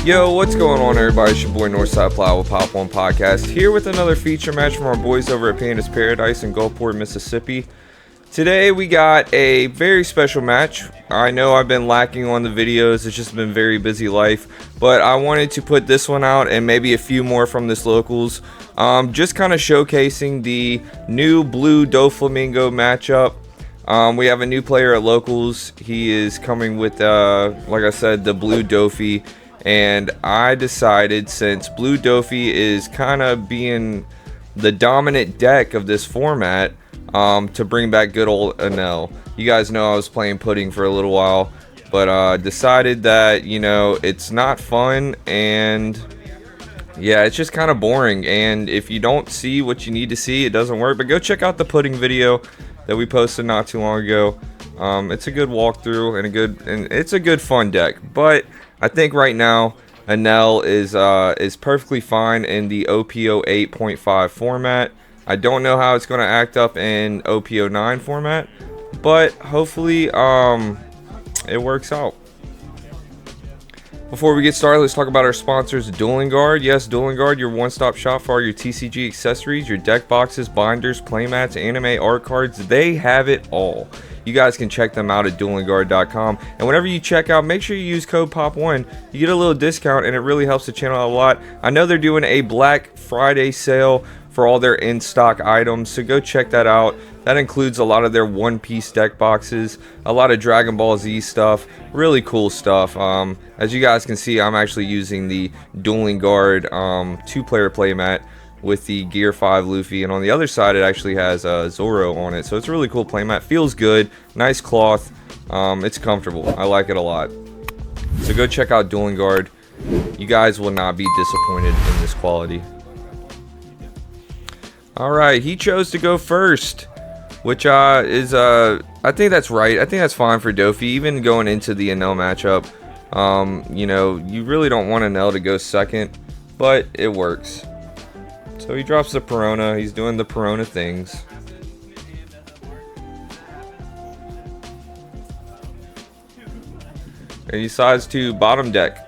Yo, what's going on, everybody? It's your boy Northside Plow with Pop One Podcast, here with another feature match from our boys over at Panda's Paradise in Gulfport, Mississippi. Today we got a very special match. I know I've been lacking on the videos, it's just been very busy life, but I wanted to put this one out and maybe a few more from this locals. Just kind of showcasing the new blue Doflamingo matchup. We have a new player at locals. He is coming with, like I said, the blue Dofi. And I decided, since blue Dofi is kind of being the dominant deck of this format, to bring back good old Enel. You guys know I was playing Pudding for a little while, but decided that, you know, it's not fun, and yeah, it's just kind of boring. And if you don't see what you need to see, it doesn't work. But go check out the Pudding video that we posted not too long ago. It's a good walkthrough and it's a good fun deck. But I think right now Enel is perfectly fine in the OP-08.5 format. I don't know how it's going to act up in OP-09 format, but hopefully it works out. Before we get started, let's talk about our sponsors, Dueling Guard. Yes, Dueling Guard, your one-stop shop for all your TCG accessories, your deck boxes, binders, playmats, anime art cards. They have it all. You guys can check them out at duelingguard.com. And whenever you check out, make sure you use code POP1. You get a little discount, and it really helps the channel out a lot. I know they're doing a Black Friday sale for all their in-stock items, so go check that out. That includes a lot of their One Piece deck boxes, a lot of Dragon Ball Z stuff, really cool stuff. As you guys can see, I'm actually using the Dueling Guard 2-player playmat with the Gear 5 Luffy, and on the other side it actually has Zoro on it. So it's a really cool playmat, feels good, nice cloth, it's comfortable. I like it a lot. So go check out Dueling Guard. You guys will not be disappointed in this quality. Alright, he chose to go first, which is I think that's right. I think that's fine for Dofi, even going into the Enel matchup. You know, you really don't want Enel to go second, but it works. So he drops the Perona. He's doing the Perona things. And he decides to bottom deck.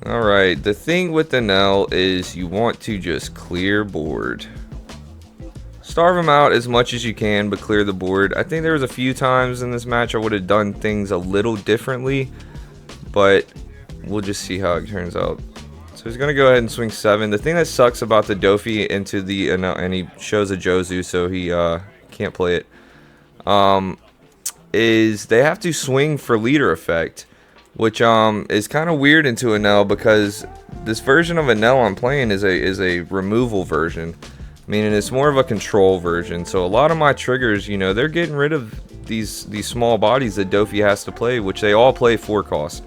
Alright, the thing with Enel is you want to just clear board. Starve him out as much as you can, but clear the board. I think there was a few times in this match I would have done things a little differently, but we'll just see how it turns out. So he's going to go ahead and swing 7. The thing that sucks about the Dofi into the Enel, and he shows a Jozu, so he can't play it, is they have to swing for leader effect, which is kind of weird into Enel, because this version of Enel I'm playing is a removal version, meaning it's more of a control version. So a lot of my triggers, you know, they're getting rid of these small bodies that Dofi has to play, which they all play 4 cost.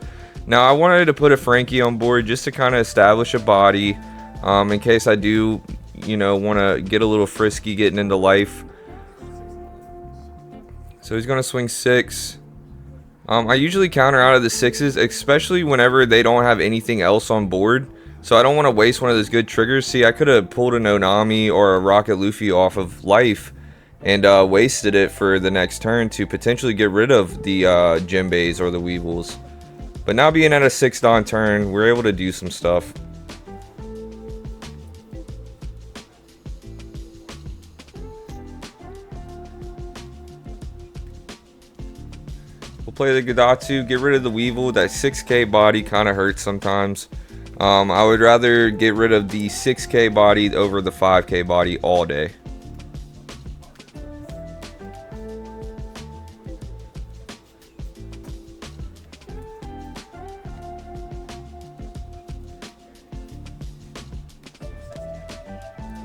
Now I wanted to put a Frankie on board just to kind of establish a body, in case I do, you know, want to get a little frisky getting into life. So he's going to swing 6. I usually counter out of the 6s, especially whenever they don't have anything else on board. So I don't want to waste one of those good triggers. See, I could have pulled an Onami or a Rocket Luffy off of life and wasted it for the next turn to potentially get rid of the Jinbeis or the Weevils. But now being at a 6-Don turn, we're able to do some stuff. We'll play the Gadatsu, get rid of the Weevil. That 6k body kind of hurts sometimes. I would rather get rid of the 6k body over the 5k body all day.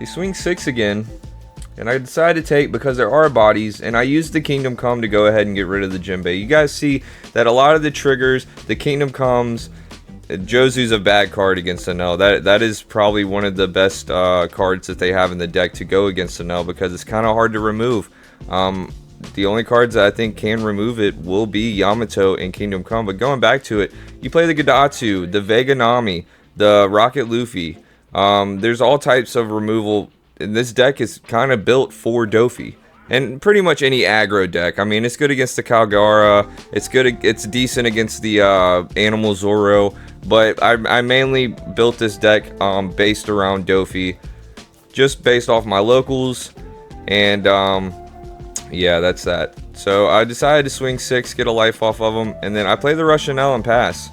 He swings 6 again, and I decided to take because there are bodies, and I used the Kingdom Come to go ahead and get rid of the Jinbei. You guys see that a lot of the triggers, the Kingdom Comes, Jozu's a bad card against Enel. That is probably one of the best cards that they have in the deck to go against Enel, because it's kind of hard to remove. The only cards that I think can remove it will be Yamato and Kingdom Come. But going back to it, you play the Gadatsu, the Vega Nami, the Rocket Luffy. There's all types of removal, and this deck is kind of built for Dofi. And pretty much any aggro deck. I mean, it's good against the Calgara. It's decent against the Animal Zoro. But I mainly built this deck based around Dofi, just based off my locals. And yeah, that's that. So I decided to swing 6, get a life off of them, and then I play the Russian Enel and pass.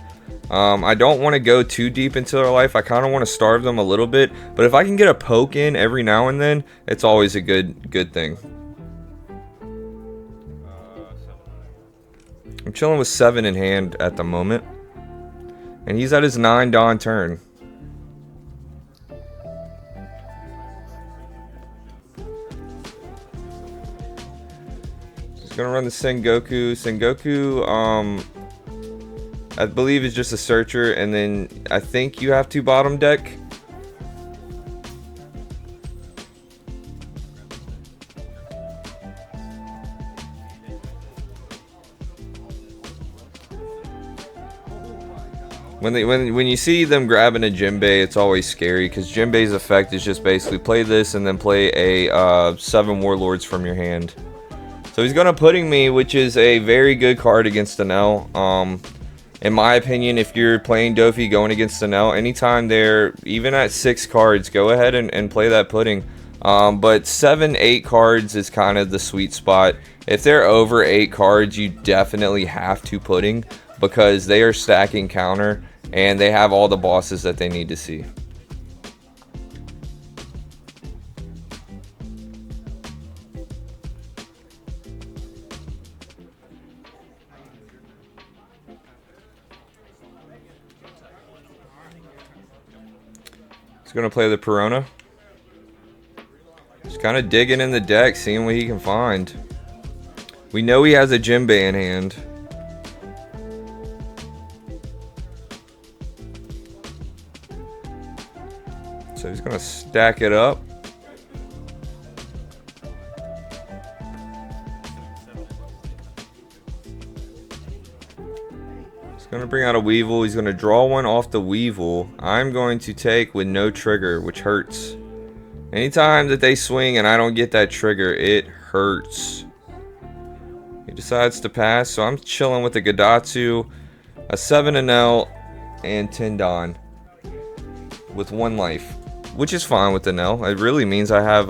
I don't want to go too deep into their life. I kind of want to starve them a little bit. But if I can get a poke in every now and then, it's always a good thing. I'm chilling with 7 in hand at the moment. And he's at his 9 Dawn turn. He's gonna run the Sengoku. Sengoku, I believe is just a searcher, and then I think you have to bottom deck. When you see them grabbing a Jinbei, it's always scary, because Jinbei's effect is just basically play this and then play a 7 Warlords from your hand. So he's gonna Pudding me, which is a very good card against Enel. In my opinion, if you're playing Dofi going against Enel, anytime they're even at 6 cards, go ahead and play that Pudding. But 7, 8 cards is kind of the sweet spot. If they're over 8 cards, you definitely have to Pudding, because they are stacking counter and they have all the bosses that they need to see. He's gonna play the Perona. Just kind of digging in the deck, seeing what he can find. We know he has a Jinbei in hand. So he's gonna stack it up. He's gonna bring out a Weevil. He's gonna draw one off the Weevil. I'm going to take with no trigger, which hurts. Anytime that they swing and I don't get that trigger, it hurts. He decides to pass, so I'm chilling with the Gadatsu, a 7 Enel, and 10 Dawn with 1 life. Which is fine with Enel. It really means I have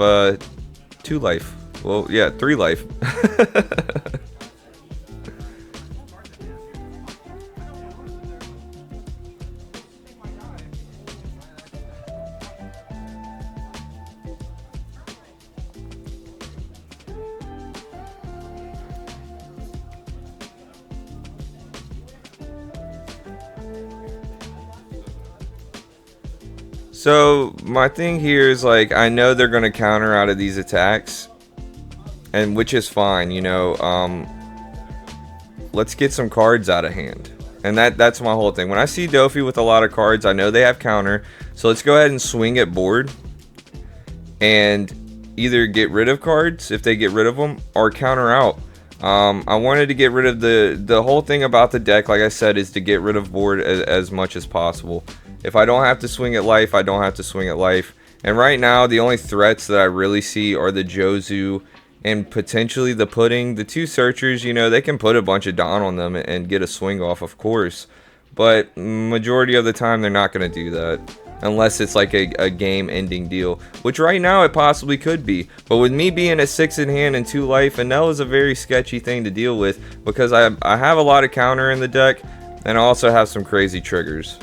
2 life. Well, yeah, 3 life. So my thing here is, like, I know they're gonna counter out of these attacks, and which is fine, you know. Let's get some cards out of hand, and that's my whole thing. When I see Dofi with a lot of cards, I know they have counter, so let's go ahead and swing at board and either get rid of cards if they get rid of them, or counter out. I wanted to get rid of the whole thing about the deck, like I said, is to get rid of board as much as possible. If I don't have to swing at life, I don't have to swing at life. And right now, the only threats that I really see are the Jozu and potentially the Pudding. The 2 searchers, you know, they can put a bunch of Dawn on them and get a swing off, of course. But majority of the time, they're not going to do that. Unless it's like a game-ending deal. Which right now, it possibly could be. But with me being at 6 in hand and 2 life, Enel is a very sketchy thing to deal with. Because I have a lot of counter in the deck. And I also have some crazy triggers.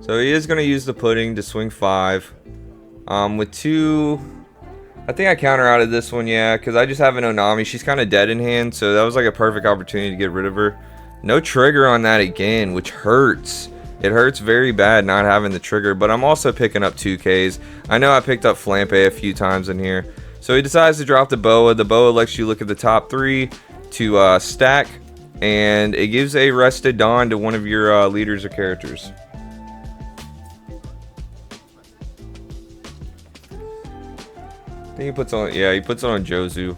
So he is going to use the Pudding to swing 5. With 2... I think I counter out of this one, yeah, because I just have an Onami. She's kind of dead in hand, so that was like a perfect opportunity to get rid of her. No trigger on that again, which hurts. It hurts very bad not having the trigger, but I'm also picking up 2Ks. I know I picked up Flampe a few times in here. So he decides to drop the Boa. The Boa lets you look at the top 3 to stack, and it gives a rested Dawn to one of your leaders or characters. I think he puts on, yeah, he puts on Jozu.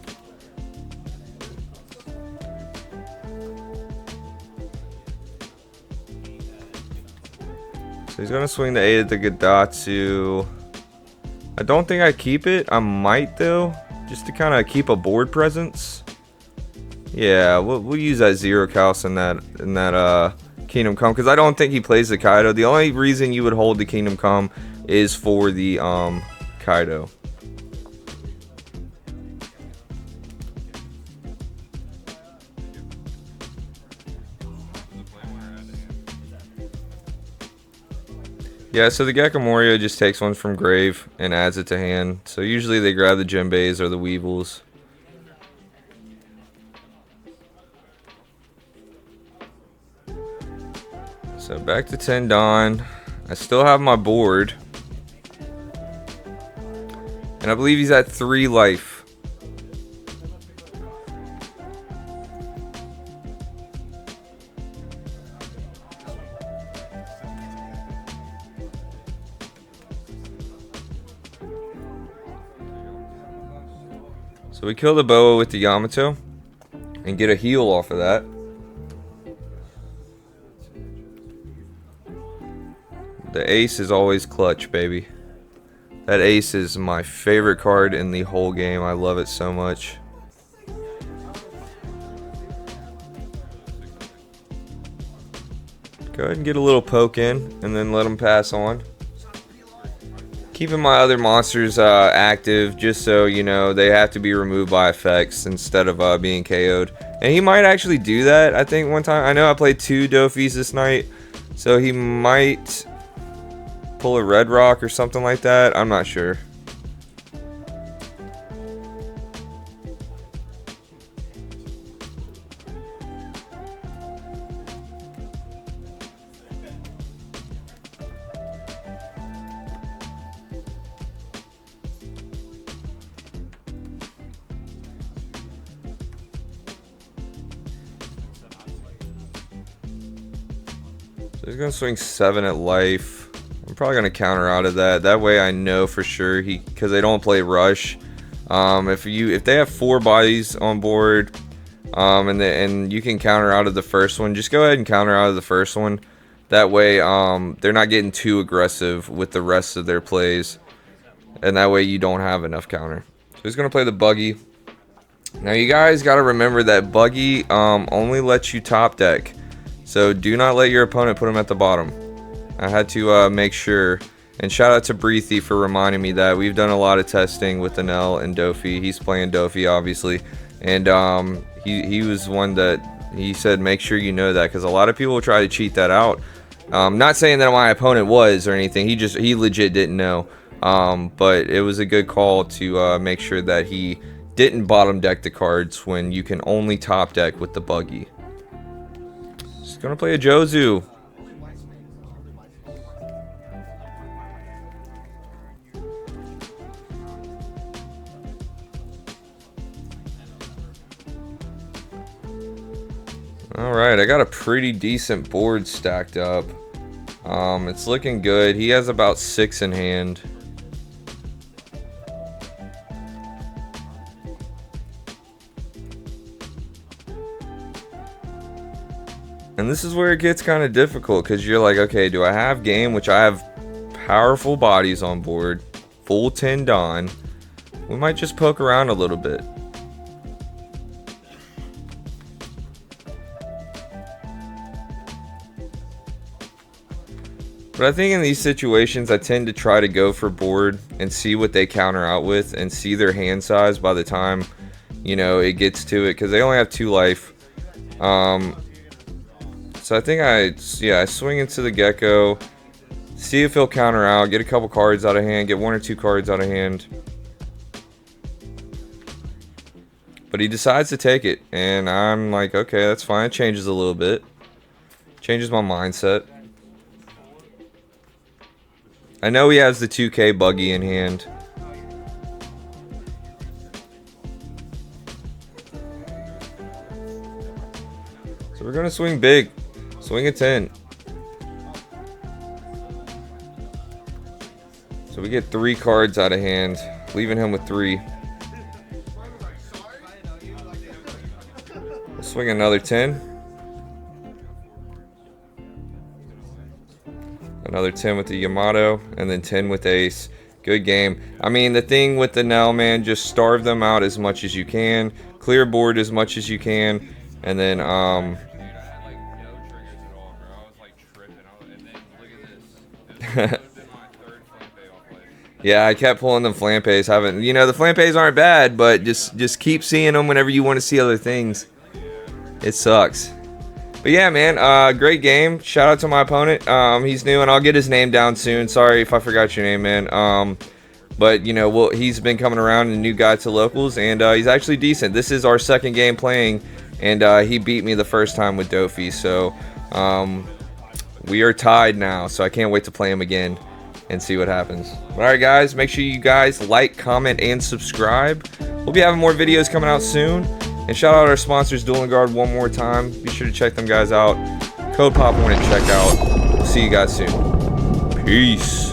So he's going to swing the 8 at the Gadatsu. I don't think I keep it. I might, though, just to kind of keep a board presence. Yeah, we'll use that Zero Cows in that Kingdom Come, because I don't think he plays the Kaido. The only reason you would hold the Kingdom Come is for the Kaido. Yeah, so the Gekkomoria just takes one from grave and adds it to hand. So usually they grab the Jinbeis or the Weevils. So back to Tendon. I still have my board. And I believe he's at 3 life. So we kill the Boa with the Yamato and get a heal off of that. The ace is always clutch, baby. That ace is my favorite card in the whole game. I love it so much. Go ahead and get a little poke in and then let him pass on. Keeping my other monsters active just so, you know, they have to be removed by effects instead of being KO'd. And he might actually do that, I think, one time. I know I played 2 Dofis this night, so he might pull a Red Rock or something like that. I'm not sure. So he's gonna swing 7 at life. I'm probably gonna counter out of that. That way I know for sure because they don't play rush. If they have 4 bodies on board, and you can counter out of the first one, just go ahead and counter out of the first one. That way they're not getting too aggressive with the rest of their plays, and that way you don't have enough counter. So he's gonna play the Buggy. Now you guys got to remember that Buggy only lets you top deck. So do not let your opponent put him at the bottom. I had to make sure. And shout out to Breathy for reminding me that. We've done a lot of testing with Enel and Dofi. He's playing Dofi, obviously. And he was one that he said make sure you know that, because a lot of people will try to cheat that out. Not saying that my opponent was or anything. He legit didn't know. But it was a good call to make sure that he didn't bottom deck the cards when you can only top deck with the Buggy. He's gonna play a Jozu. Alright, I got a pretty decent board stacked up. It's looking good. He has about 6 in hand. And this is where it gets kind of difficult, because you're like, okay, do I have game, which I have powerful bodies on board, full Tendon. We might just poke around a little bit. But I think in these situations, I tend to try to go for board and see what they counter out with and see their hand size by the time, you know, it gets to it, because they only have 2 life. So I think I swing into the Gecko, see if he'll counter out, get a couple cards out of hand, get 1 or 2 cards out of hand. But he decides to take it, and I'm like, okay, that's fine. It changes a little bit. Changes my mindset. I know he has the 2K Buggy in hand. So we're going to swing big. Swing a 10. So we get 3 cards out of hand, leaving him with 3. We'll swing another 10. And Another 10 with the Yamato, and then 10 with Ace. Good game. I mean, the thing with the Enel, man, just starve them out as much as you can. Clear board as much as you can. And then, yeah, I kept pulling them flampeys. Haven't, you know, the flampeys aren't bad, but just keep seeing them whenever you want to see other things. It sucks. But yeah, man, great game. Shout out to my opponent. He's new, and I'll get his name down soon. Sorry if I forgot your name, man. But you know, he's been coming around, and a new guy to locals, and he's actually decent. This is our second game playing, and he beat me the first time with Dofi. So we are tied now. So I can't wait to play him again and see what happens. All right, guys, make sure you guys like, comment, and subscribe. We'll be having more videos coming out soon. And shout out our sponsors, Dueling Guard, one more time. Be sure to check them guys out. Code POP1 at checkout. See you guys soon. Peace.